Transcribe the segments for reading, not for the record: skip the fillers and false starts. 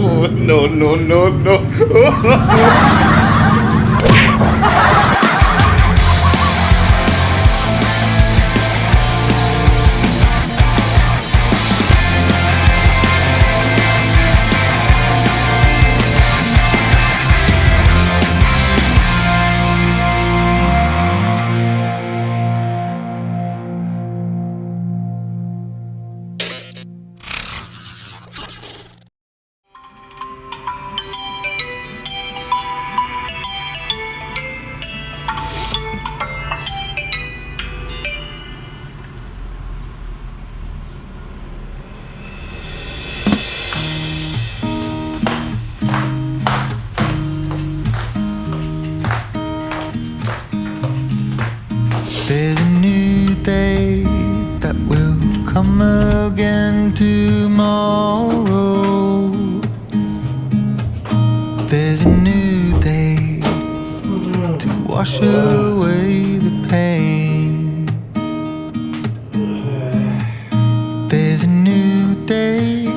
No, no, no, no. There's a new day that will come again tomorrow. There's a new day to wash away the pain. There's a new day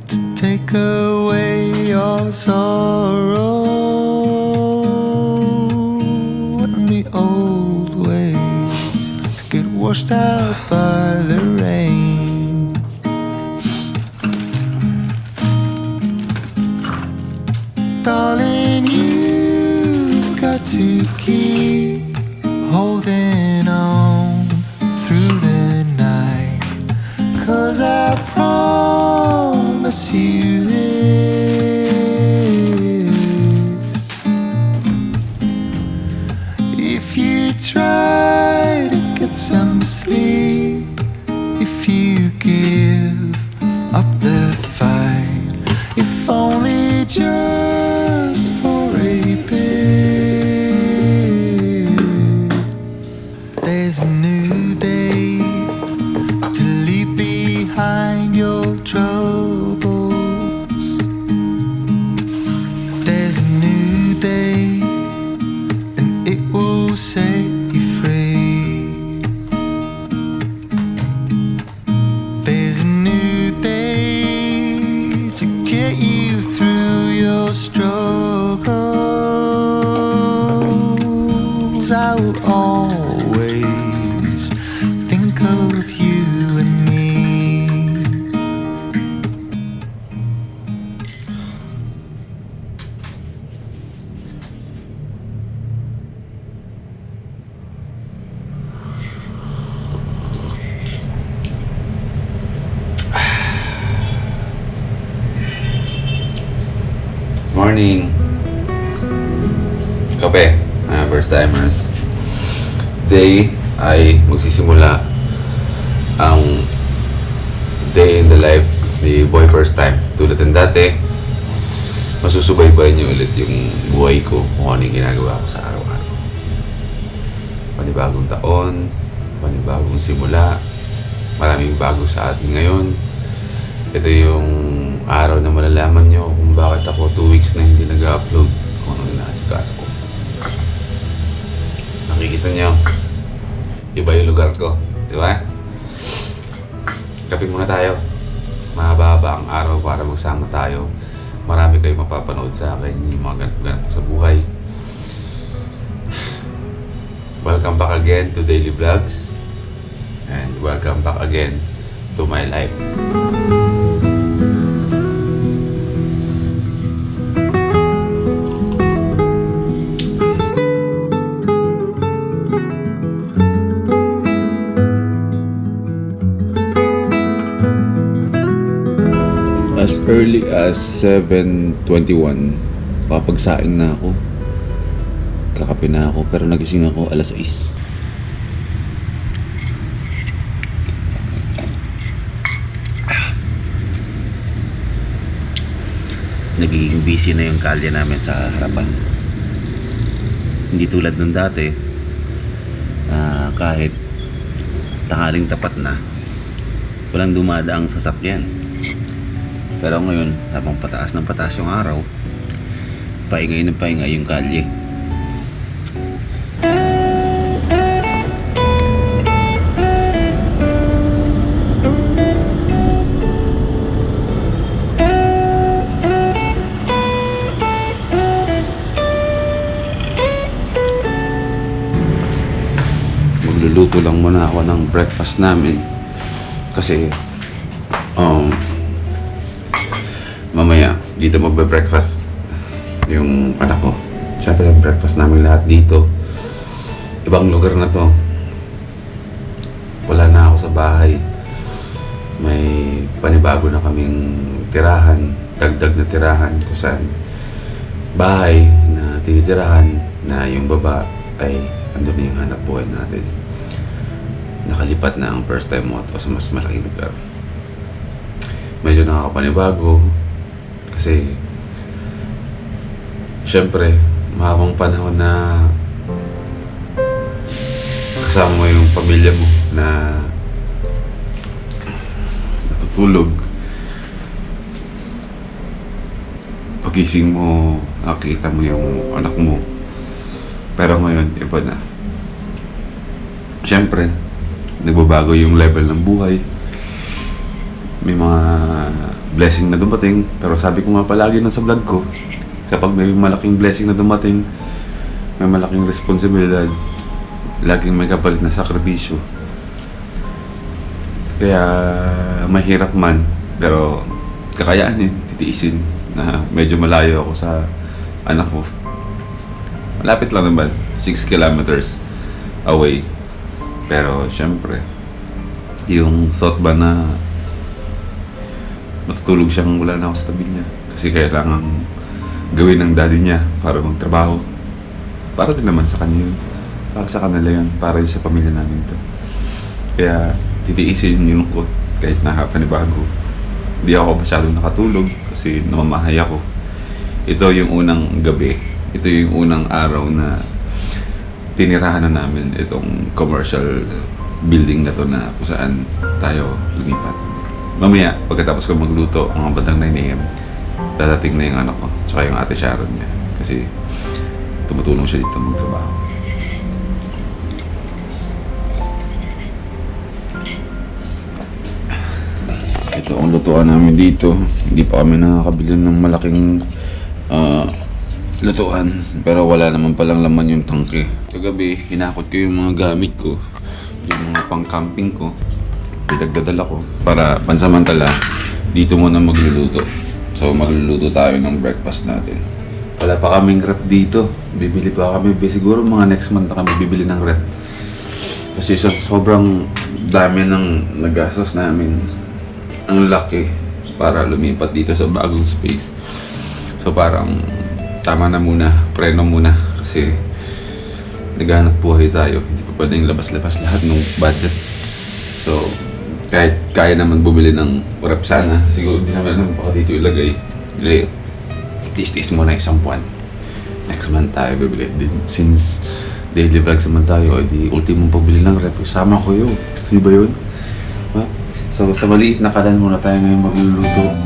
to take away your sorrow and the old ways get washed out by the rain. Darling, you've got to keep holding on through the night, 'cause I promise you this: if you try to get some sleep, if you give up the fight, if only just for a bit, there's a new day to leave behind your troubles. There's a new day and it will set you free. There's a new day to get you through your struggles. I will always think of you and me. Morning. Kape, first timers. Today ay magsisimula ang day in the life ni Boy First Time. Tulad ng dati, masusubaybayan niyo ulit yung buhay ko kung ano yung ginagawa ko sa araw-araw. Panibagong taon, panibagong simula, maraming bago sa atin ngayon. Ito yung araw na malalaman nyo kung bakit ako 2 weeks na hindi nag-upload, kung ano inaasikaso ko. Nakikita nyo, iba yung lugar ko, di ba? Kape muna tayo. Mahaba-haba ang araw para magsama tayo. Marami kayong mapapanood sa akin, yung mga ganap-ganap sa buhay. Welcome back again to Daily Vlogs. And welcome back again to my life. As early as 7:21, kapagsaing na ako. Kakape na ako, pero nagising ako alas 6. Nagiging busy na yung kalye namin sa harapan. Hindi tulad nung dati, kahit tanghaling tapat na, walang dumadaang sasakyan. Pero ngayon, habang pataas ng pataas yung araw, paingay ng paingay yung kalye. magluluto lang muna ako ng breakfast namin. Kasi, mamaya, dito magbe-breakfast yung anak ko. Siyempre, breakfast namin lahat dito. Ibang lugar na to. Wala na ako sa bahay. May panibago na kaming tirahan, dagdag na tirahan kung saan bahay na tinitirahan na yung baba ay andun na yung hanap buhay natin. Nakalipat na ang first time mo sa mas malaking lugar. Medyo nakakapanibago kasi syempre mahabang panahon na kasama mo yung pamilya mo na natutulog. Pagising mo, nakita mo yung anak mo. Pero ngayon, iba na. Siyempre, nagbabago yung level ng buhay. May mga blessing na dumating. Pero sabi ko nga palagi na sa vlog ko, kapag may malaking blessing na dumating, may malaking responsibilidad, laging may kapalit na sakripisyo. Kaya mahirap man, pero kakayaanin, titiisin na medyo malayo ako sa anak ko. Malapit lang naman, 6 kilometers away. Pero syempre, yung thought ba na matutulog siyang wala na ako sa tabi niya kasi kailangan gawin ng daddy niya para magtrabaho. Para din naman sa kanya yun. Para sa kanila yun. Para yun sa pamilya namin to. Kaya titiisin yung lungkot kahit nakapanibago. Hindi ako masyadong nakatulog kasi namamahay ako. Ito yung unang gabi. Ito yung unang araw na tinirahan na namin itong commercial building na to na kung saan tayo lumipat. Mamaya, pagkatapos ko magluto, mga bandang 9 AM, dadating na yung anak ko, tsaka yung ate Sharon niya. Kasi tumutulong siya dito magtrabaho. Ito ang lutuan namin dito. Hindi pa kami nakakabili ng malaking lutuan. Pero wala naman palang laman yung tangke. Kagabi, hinakot ko yung mga gamit ko. Yung mga pang-camping ko. Pinagdadala ko. Para pansamantala, dito muna magluluto. So magluluto tayo ng breakfast natin. Wala pa kaming rep dito. Bibili pa kami. Siguro mga next month na kami bibili ng rep. Kasi sobrang dami ng nagastos namin. Ang laki para lumipat dito sa bagong space. So parang tama na muna, preno muna kasi naghahanap buhay tayo. Hindi pa pwedeng labas-labas lahat ng budget. So kahit kaya naman bumili ng rep sana, siguro hindi naman baka dito ilagay. Kasi tis-tis muna isang buwan. Next month tayo bibili din. Since daily vlogs naman tayo, di ultimong pagbili ng rep. Sama ko yun. Gusto niyo ba yun? Ha? So sa maliit na kalan muna tayo ngayon magluluto.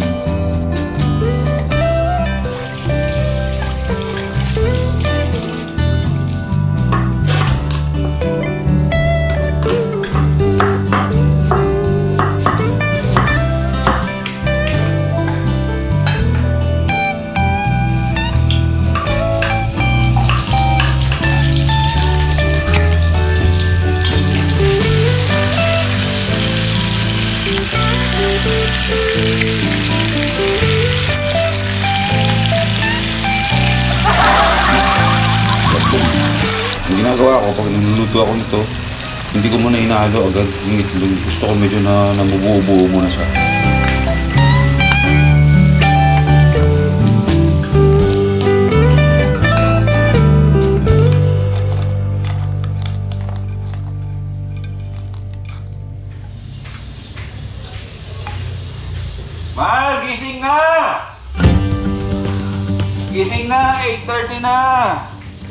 Ang ginagawa ko pag niluluto ako nito, hindi ko muna inahalo agad yung itlog. Gusto ko medyo na nabubuo-buo muna siya. Mahal, gising na! Gising na! 8:30 na!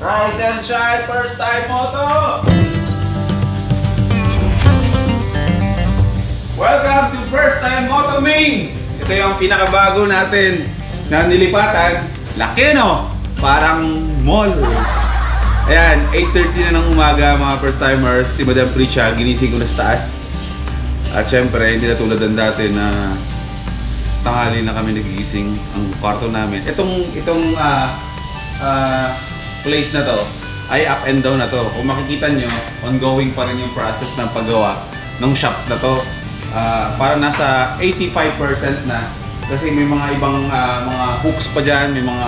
Rise and shine, first time moto! Welcome to First Time Moto Main! Ito yung pinakabago natin na nilipatan. Laki no? Parang mall. Ayan, 8:30 na ng umaga mga first timers. Si Madam Pricha, ginising ko na sa taas. At syempre, hindi na tulad ng dati na tanghali na kami nagigising ang kwarto namin. Itong place na to, ay up and down na to. Kung makikita nyo, ongoing pa rin yung process ng paggawa ng shop na to. Para nasa 85% na. Kasi may mga ibang mga hooks pa dyan, may mga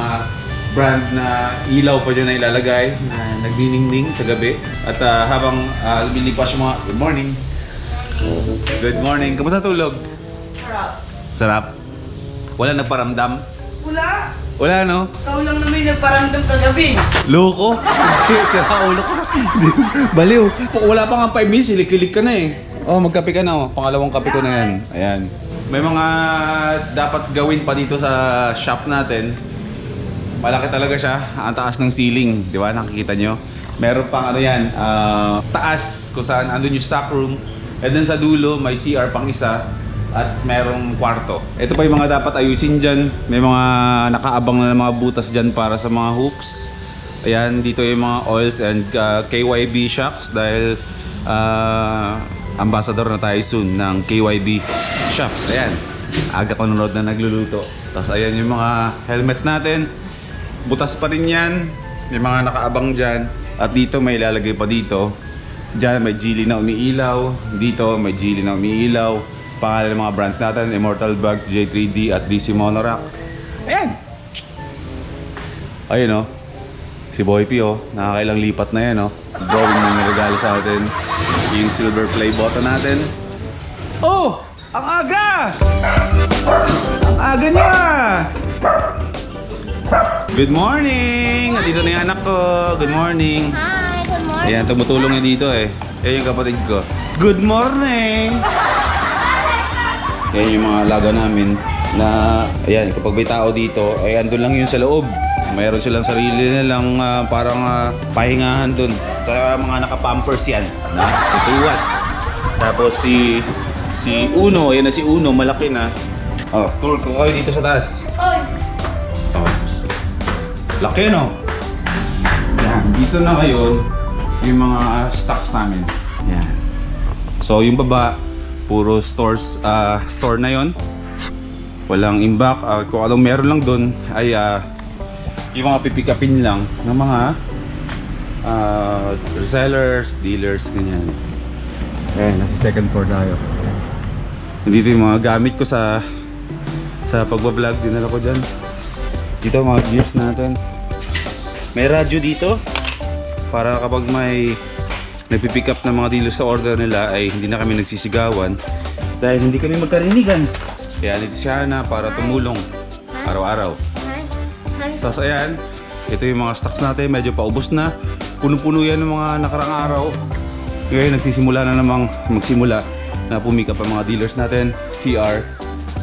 brand na ilaw pa dyan na ilalagay na nagdiningning sa gabi. At habang lumilipas yung mga good morning. Good morning. Kamusta tulog? Sarap. Sarap. Wala nagparamdam? Wala. Wala, no? Ikaw lang naman yung nagparamdam kagabi. Loko? Sira ulo ko. Baliw. Wala pa nga 5 minutes, hilik-hilik ka na eh. Oh, magkape ka na oh. Pangalawang kape ko na yan. Ayan. May mga dapat gawin pa dito sa shop natin. Malaki talaga siya. Ang taas ng ceiling. Di ba? Nakikita nyo? Meron pang ano yan. Taas kung saan andun yung stock room. And then sa dulo, may CR pang isa. At merong kwarto. Ito pa yung mga dapat ayusin dyan. May mga nakaabang na mga butas dyan para sa mga hooks. Ayan, dito yung mga oils and KYB shocks dahil ambassador na tayo soon ng KYB shocks. Ayan, aga ko nanonood na nagluluto. Tapos ayan yung mga helmets natin. Butas pa rin yan. May mga nakaabang dyan. At dito may ilalagay pa dito. Dyan may Geely na umiilaw. Dito may Geely na umiilaw. Pangalan ng mga brands natin, Immortal Bugs, J3D at DC Monorack. Ayan! Ayun oh. Si Boy P oh. Nakakailang lipat na yan oh. Drawing ng regalo sa atin. Yung silver play button natin. Oh! Ang aga! Ang aga niya! Good morning! Nandito na yung anak ko. Good morning. Hi, good morning. Ayan, tumutulong niya dito eh. Ayan yung kapatid ko. Good morning! Yan yung mga alaga namin na, ayan, kapag may tao dito, ay andun lang yun sa loob. Mayroon silang sarili nilang parang pahingahan dun. Sa mga nakapampers yan, na, si Tuwat. Tapos si Uno, ayan na si Uno, malaki na. Oh, tour ko kayo dito sa taas. Oy! Oh. Laki no? Yan, dito na ngayon yung mga stocks namin. Yan. So yung baba, puro store na yon. Walang imbak. Kung anong meron lang doon ay yung mga pipikapin lang ng mga resellers, dealers, ganyan. Ayan, nasa second floor tayo. Nandito yung mga gamit ko sa pagbablog. Dinala ko dyan. Dito mga gears natin. May radyo dito para kapag may nagpipick up ng mga dealers sa order nila ay hindi na kami nagsisigawan dahil hindi kami magkarinigan. Kaya nito siya na para tumulong araw-araw. Hi. Tapos ayan, ito yung mga stocks natin, medyo paubos na. Puno-puno yan ng mga nakarang araw. Ngayon nagsisimula na namang magsimula na pumick up ang mga dealers natin, CR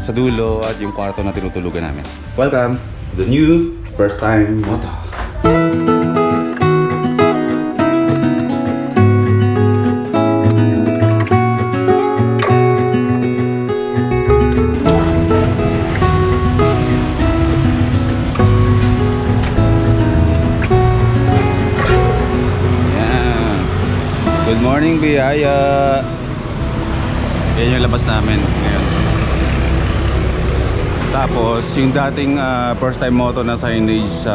sa dulo at yung kwarto na tinutulugan namin. Welcome to the new first time moto. Good morning, Biyaya! Yan yung labas namin ngayon. Tapos, yung dating first time moto na signage sa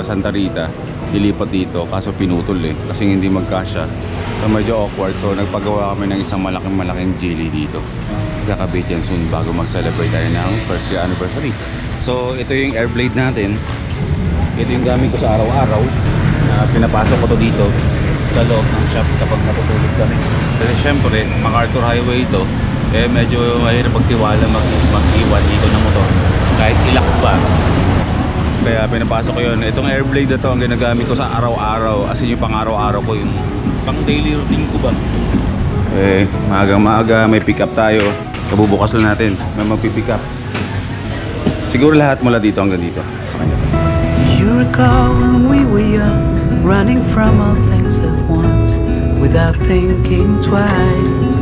Santa Rita, nilipat dito kaso pinutol eh. Kasi hindi magkasya. So medyo awkward. So nagpagawa kami ng isang malaking Geely dito. Kakabit yan soon bago mag-celebrate tayo ng first year anniversary. So ito yung air blade natin. Ito yung gamit ko sa araw-araw. Pinapasok ko to dito sa loob ng shop kapag natutulog kami. Kasi syempre, MacArthur Highway ito, eh medyo mahirap pagtiwala mag-iwan dito ng motor. Kahit ilak pa. Kaya pinapasok ko yun. Itong air blade na to ang ginagamit ko sa araw-araw. As in yung pang araw-araw ko, yung pang daily routine ko ba. Eh, maaga may pick up tayo. Kabubukas lang natin. May magpipick up. Siguro lahat mula dito hanggang dito. Sa kanya. Do you recall when we were young? Running from all things at once without thinking twice.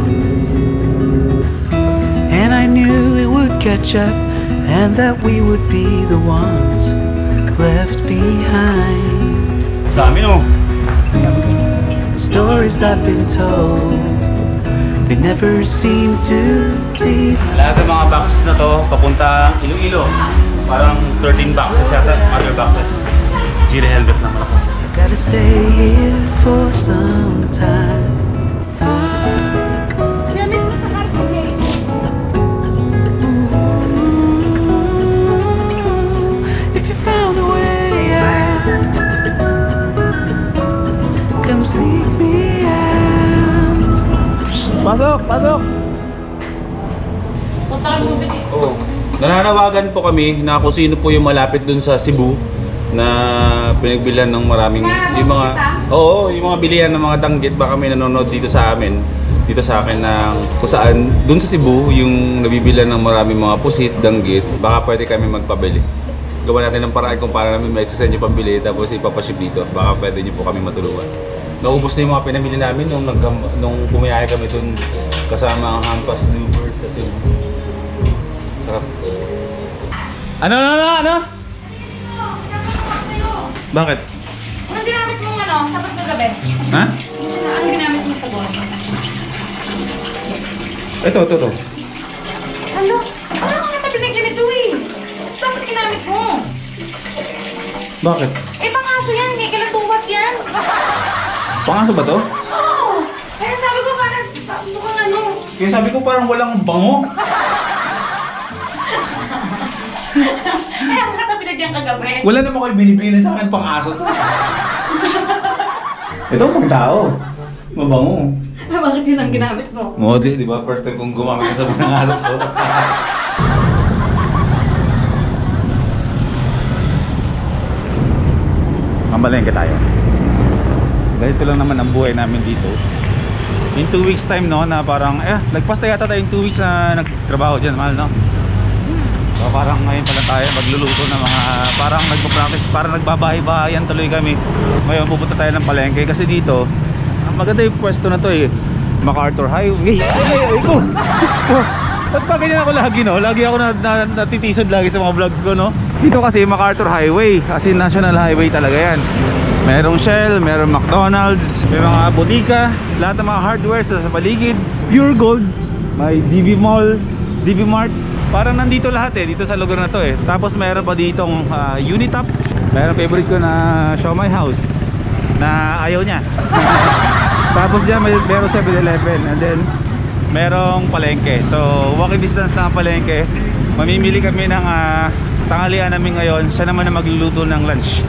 And I knew it would catch up and that we would be the ones left behind. Dami no? The stories I've been told, they never seem to leave. Lahat ng mga boxes na to papunta Iloilo. Parang 13 boxes yata, other boxes. Giro helmet na malakas. Gotta stay here for some time. If you found a way out, come seek me out. Pasok! Pasok! Oh. Nananawagan po kami na kung sino po yung malapit dun sa Cebu na pinagbilan ng maraming yung mga yung mga bilihan ng mga danggit. Baka may nanonood dito sa amin, dito sa akin, ng kung saan dun sa Cebu yung nabibilan ng maraming mga pusit, danggit. Baka pwede kami magpabili. Gawa natin ng paraan kung paano namin may sasend yung pambili tapos ipapaship dito. Baka pwede nyo po kami matulungan. Naubos na yung mga pinamili namin nung bumiyahe kami dun kasama ang Hampas Louvers sa Cebu. Sarap. Ano? Bakit? Anong ginamit mong sapat na gabi? Ha? Anong ginamit mong sabon? Ito. Ano? Ano nga tabi na ganito eh? Dapat ginamit mo. Bakit? Pangaso yan, may kalatuwat yan. Pangaso ba to? Oo! Kaya sabi ko parang mukhang ano. Kaya sabi ko parang walang bango. Kaya ang katabi na diyan kagabi. Wala naman kayo binibili sa akin pangaso to. Ito pang tao. Mabango. Bakit yun ang ginamit mo? Modest, di ba? First time kong gumamit sa sabon ng aso ko. Mamalengke tayo. Ganito lang naman ang buhay namin dito. In 2 weeks time, no, na parang, nagpas na yata tayo yung 2 weeks na nagtrabaho dyan, mahal, no? So parang ngayon pala tayo magluluto ng mga, parang nagpa-practice, parang nagbabahay-bahayan tuloy kami. Ngayon pupunta tayo ng palengke kasi dito, maganda yung pwesto na to eh. MacArthur Highway. Ay ko! Diyos ko! Ba't pa ganyan ako lagi, no? Lagi ako natitisod lagi sa mga vlogs ko, no? Dito kasi MacArthur Highway, kasi national highway talaga yan. Merong Shell, merong McDonald's, may mga bodega, lahat ng mga hardware sa paligid. Pure Gold, may DB Mall, DB Mart. Parang nandito lahat eh, dito sa lugar na to eh. Tapos meron pa ditong Unitop. Meron favorite ko na Siomai House na ayaw niya. Tapos dyan meron 7-Eleven and then merong palengke. So walking distance na ang palengke. Mamimili kami ng tanghalian namin ngayon. Siya naman na magluluto ng lunch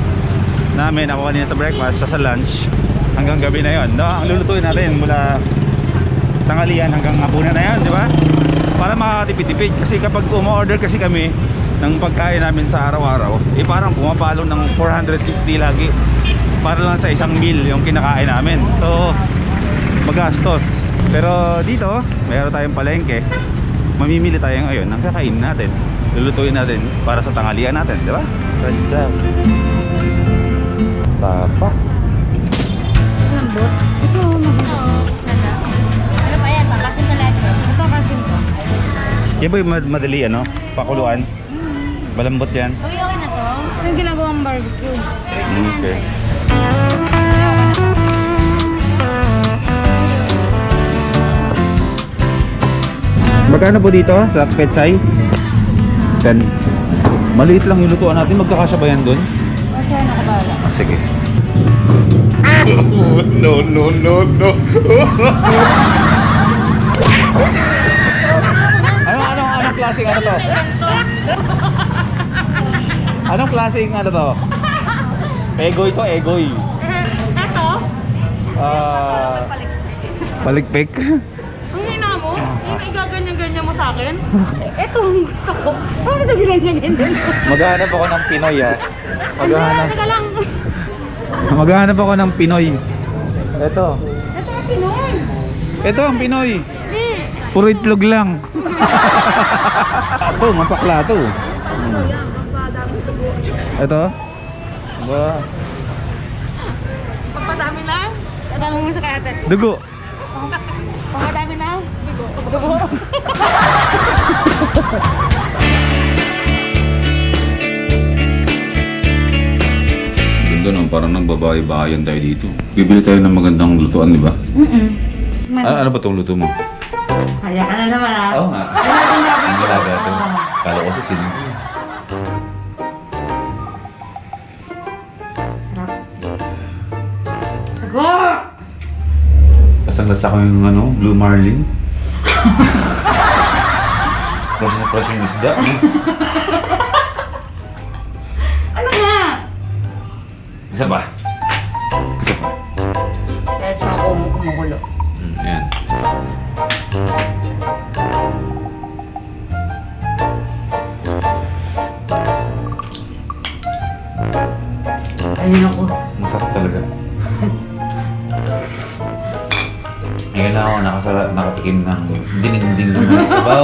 namin. Ako kanina sa breakfast, siya sa lunch. Hanggang gabi na yon, no? Ang lulutuin natin mula tanghalian hanggang hapunan na yon, di ba? Para makakatipid-tipid. Kasi kapag umu-order kasi kami ng pagkain namin sa araw-araw, parang pumapalo ng 450 lagi para lang sa isang meal yung kinakain namin. So magastos. Pero dito mayroon tayong palengke, mamimili tayo ngayon ng kakainin natin, lulutuin natin para sa tanghalian natin, di ba? Ganda. Tapa. Lambot? Ito, ganda. Ano pa yan? Pakasin na lahat yun. Ito, pakasin ko. Yan ba yung madali, ano? Pakuluan? Malambot yan? Okay na to. Yung ginagawang barbecue. Okay. Magkano po dito sa Petsay? 10. Maliit lang yung lutuan natin. Magkakasya ba yan dun? Okay, nakabala. Sige. No. Anong klaseng ano to? Anong klaseng ano to? Egoy to, egoy. Ito? Palikpik. Ang hina mo? Yung igaganyan-ganyan mo sa akin? Ito ang gusto ko. Paano na ginanyan-ganyan? Maghahanap ako ng Pinoy Teka lang. Maghahanap ako ng Pinoy. Ito. Ito ang Pinoy. Ito ang Pinoy. Puro itlog lang. Ito, mapakla to. Ito. Ba. Pagpadami na? Tadami mo sa kaya. Dugo. Pagpadami na? Dugo. Ganda no, parang nagbabahay-bahayan tayo dito. Bibili tayo ng magandang lutuan, di ba? Ano ba itong luto mo? Kaya ka na naman ah. Oo nga. Ang galaga ito. Kala ko sa silbi. lasa ko yung ano, Blue Marlin. Fresh na fresh yung isda. No? Ano nga? Isa pa. Isa pa. Kahit sa ako kumukulo. Ayan. Ayun ako. Masarap talaga. Ngayon na ako nakatikim ng dinding-ding naman sa baw.